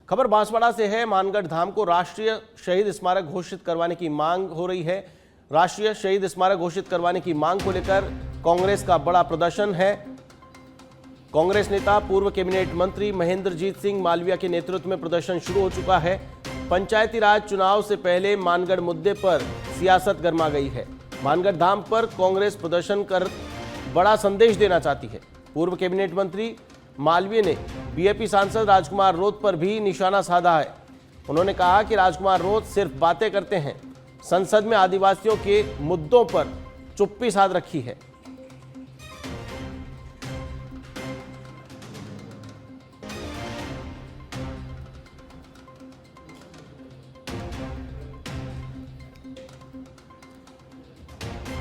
खबर बांसवाड़ा से है। मानगढ़ धाम को राष्ट्रीय शहीद स्मारक घोषित करवाने की मांग हो रही है। राष्ट्रीय शहीद स्मारक घोषित करवाने की मांग को लेकर कांग्रेस का बड़ा प्रदर्शन है। कांग्रेस नेता पूर्व कैबिनेट मंत्री महेंद्रजीत सिंह मालविया के नेतृत्व में प्रदर्शन शुरू हो चुका है। पंचायती राज चुनाव से पहले मानगढ़ मुद्दे पर सियासत गर्मा गई है। मानगढ़ धाम पर कांग्रेस प्रदर्शन कर बड़ा संदेश देना चाहती है। पूर्व कैबिनेट मंत्री मालवीय ने बीजेपी सांसद राजकुमार रोत पर भी निशाना साधा है। उन्होंने कहा कि राजकुमार रोत सिर्फ बातें करते हैं, संसद में आदिवासियों के मुद्दों पर चुप्पी साध रखी है।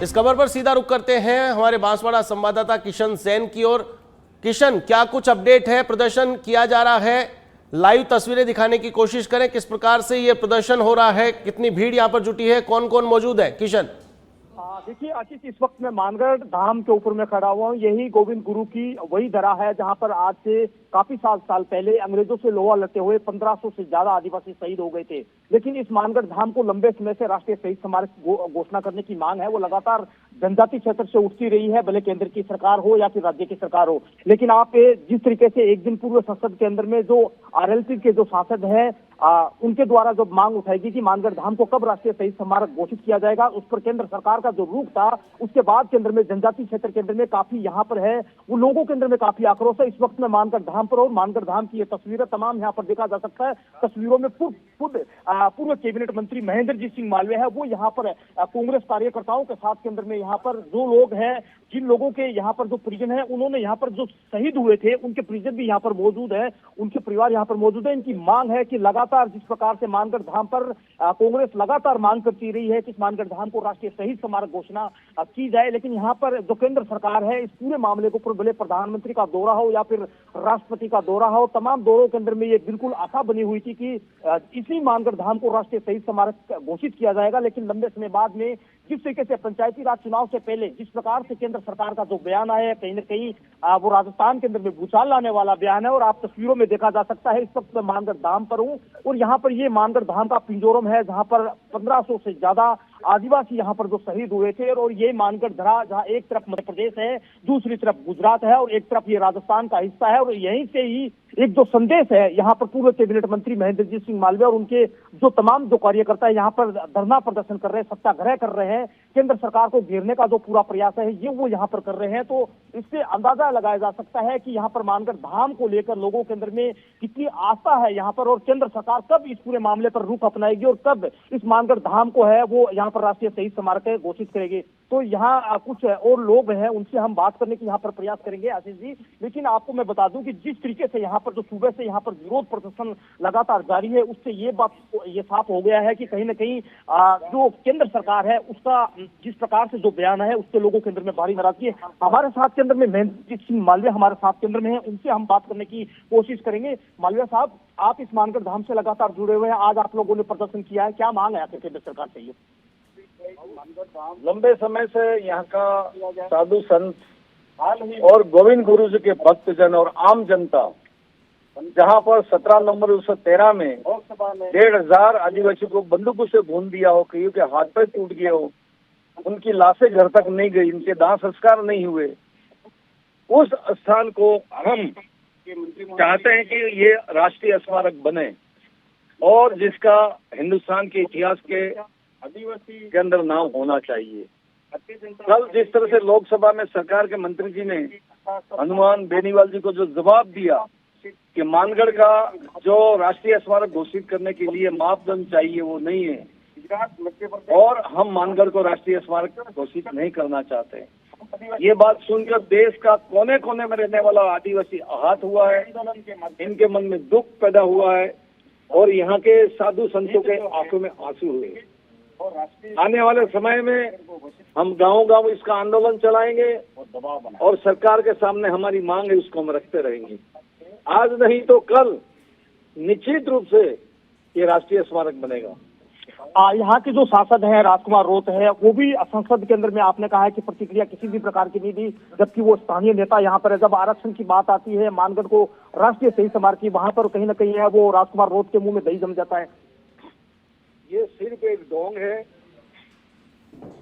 इस खबर पर सीधा रुख करते हैं हमारे बांसवाड़ा संवाददाता किशन सेन की ओर। किशन, क्या कुछ अपडेट है? प्रदर्शन किया जा रहा है, लाइव तस्वीरें दिखाने की कोशिश करें। किस प्रकार से यह प्रदर्शन हो रहा है, कितनी भीड़ यहां पर जुटी है, कौन कौन मौजूद है? किशन, देखिए आशीष, इस वक्त मैं मानगढ़ धाम के ऊपर में खड़ा हुआ हूँ। यही गोविंद गुरु की वही दरा है जहां पर आज से काफी साल पहले अंग्रेजों से लोहा लेते हुए 1500 से ज्यादा आदिवासी शहीद हो गए थे। लेकिन इस मानगढ़ धाम को लंबे समय से राष्ट्रीय शहीद स्मारक घोषणा करने की मांग है, वो लगातार जनजाति क्षेत्र से उठती रही है, भले केंद्र की सरकार हो या फिर राज्य की सरकार हो। लेकिन आप जिस तरीके से एक दिन पूर्व संसद के अंदर में जो आरएलपी के जो सांसद हैं उनके द्वारा जब मांग उठाएगी कि मानगढ़ धाम को कब राष्ट्रीय शहीद स्मारक घोषित किया जाएगा, उस पर केंद्र सरकार का जो रुख था, उसके बाद केंद्र में जनजाति क्षेत्र के अंदर में काफी यहाँ पर है वो लोगों के अंदर में काफी आक्रोश है। इस वक्त में मानगढ़ धाम पर और मानगढ़ धाम की ये तस्वीरें तमाम यहाँ पर देखा जा सकता है। तस्वीरों में पूर्व कैबिनेट मंत्री महेंद्रजीत सिंह मालवीय है, वो यहाँ पर कांग्रेस कार्यकर्ताओं के साथ के अंदर में यहाँ पर जो लोग हैं, जिन लोगों के यहाँ पर जो परिजन है, उन्होंने यहाँ पर जो शहीद हुए थे उनके परिजन भी यहाँ पर मौजूद है, उनके परिवार यहाँ पर मौजूद है। इनकी मांग है कि लगातार जिस प्रकार से मानगढ़ धाम पर कांग्रेस लगातार मांग करती रही है कि इस मानगढ़ धाम को राष्ट्रीय शहीद स्मारक घोषणा की जाए, लेकिन यहाँ पर जो केंद्र सरकार है इस पूरे मामले को भले प्रधानमंत्री का दौरा हो या फिर राष्ट्रपति का दौरा हो, तमाम दौरों के अंदर में ये बिल्कुल आशा बनी हुई थी कि इसी मानगढ़ धाम को राष्ट्रीय शहीद स्मारक घोषित किया जाएगा। लेकिन लंबे समय बाद में जिस तरीके से पंचायती राज चुनाव से पहले जिस प्रकार से केंद्र सरकार का जो बयान आया है, कहीं न कहीं वो राजस्थान के अंदर में भूचाल लाने वाला बयान है। और आप तस्वीरों में देखा जा सकता है, इस वक्त मैं मानगढ़ धाम पर हूँ और यहाँ पर ये मानगढ़ धाम का पिंजोरम है जहाँ पर 1500 से ज्यादा आदिवासी यहाँ पर जो शहीद हुए थे। और ये मानगढ़ धरा जहाँ एक तरफ मध्य प्रदेश है, दूसरी तरफ गुजरात है और एक तरफ ये राजस्थान का हिस्सा है। और यहीं से ही एक जो संदेश है यहाँ पर पूर्व कैबिनेट मंत्री महेंद्रजीत सिंह मालवीय और उनके जो तमाम जो कार्यकर्ता है यहाँ पर धरना प्रदर्शन कर रहे हैं, सत्याग्रह कर रहे हैं, केंद्र सरकार को घेरने का जो पूरा प्रयास है ये वो यहाँ पर कर रहे हैं। तो इससे अंदाजा लगाया जा सकता है कि यहाँ पर मानगढ़ धाम को लेकर लोगों के अंदर में कितनी आस्था है यहाँ पर, और केंद्र सरकार कब इस पूरे मामले पर रुख अपनाएगी और कब इस मानगढ़ धाम को है वो यहाँ पर राष्ट्रीय शहीद स्मारक घोषित करेगी। तो यहाँ कुछ और लोग हैं, उनसे हम बात करने की यहाँ पर प्रयास करेंगे आशीष जी। लेकिन आपको मैं बता दूं कि जिस तरीके से यहाँ पर जो सुबह से यहाँ पर विरोध प्रदर्शन लगातार जारी है, उससे ये बात ये साफ हो गया है कि कहीं न कहीं जो केंद्र सरकार है उसका जिस प्रकार से जो बयान है उससे लोगों के अंदर में भारी नाराजगी है। हमारे साथ के अंदर में महेंद्रजीत सिंह मालवीय हमारे साथ के अंदर में है, उनसे हम बात करने की कोशिश करेंगे। मालवीय साहब, आप इस मानगढ़ धाम से लगातार जुड़े हुए हैं, आज आप लोगों ने प्रदर्शन किया है, क्या मांग है आपके केंद्र सरकार से? ये लंबे समय से यहाँ का साधु संत और गोविंद गुरु जी के भक्तजन और आम जनता, जहाँ पर 17 नवंबर 1913 में 1500 आदिवासियों को बंदूकों से भून दिया हो, कईयों के हाथ पैर टूट गए हो, उनकी लाशें घर तक नहीं गई, इनके दाह संस्कार नहीं हुए, उस स्थान को हम चाहते हैं कि ये राष्ट्रीय स्मारक बने और जिसका हिंदुस्तान के इतिहास के के अंदर नाम होना चाहिए। कल जिस तरह से लोकसभा में सरकार के मंत्री जी ने हनुमान बेनीवाल जी को जो जवाब दिया कि मानगढ़ का जो राष्ट्रीय स्मारक घोषित करने के लिए मापदंड चाहिए वो नहीं है और हम मानगढ़ को राष्ट्रीय स्मारक घोषित नहीं करना चाहते। ये बात सुनकर देश का कोने कोने में रहने वाला आदिवासी आहत हुआ है, इनके मन में दुख पैदा हुआ है और यहाँ के साधु संतों के आंखों में आंसू हुए। आने वाले समय में हम गांव-गांव इसका आंदोलन चलाएंगे और सरकार के सामने हमारी मांग है उसको हम रखते रहेंगे। आज नहीं तो कल निश्चित रूप से ये राष्ट्रीय स्मारक बनेगा। यहाँ के जो सांसद हैं राजकुमार रोत है, वो भी संसद के अंदर में आपने कहा है कि प्रतिक्रिया किसी भी प्रकार की नहीं दी, जबकि वो स्थानीय नेता यहाँ पर है। जब आरक्षण की बात आती है मानगढ़ को राष्ट्रीय शहीद स्मारक की, वहां पर कहीं ना कहीं है वो राजकुमार रोत के मुंह में दही जम जाता है। ये सिर्फ एक ढोंग है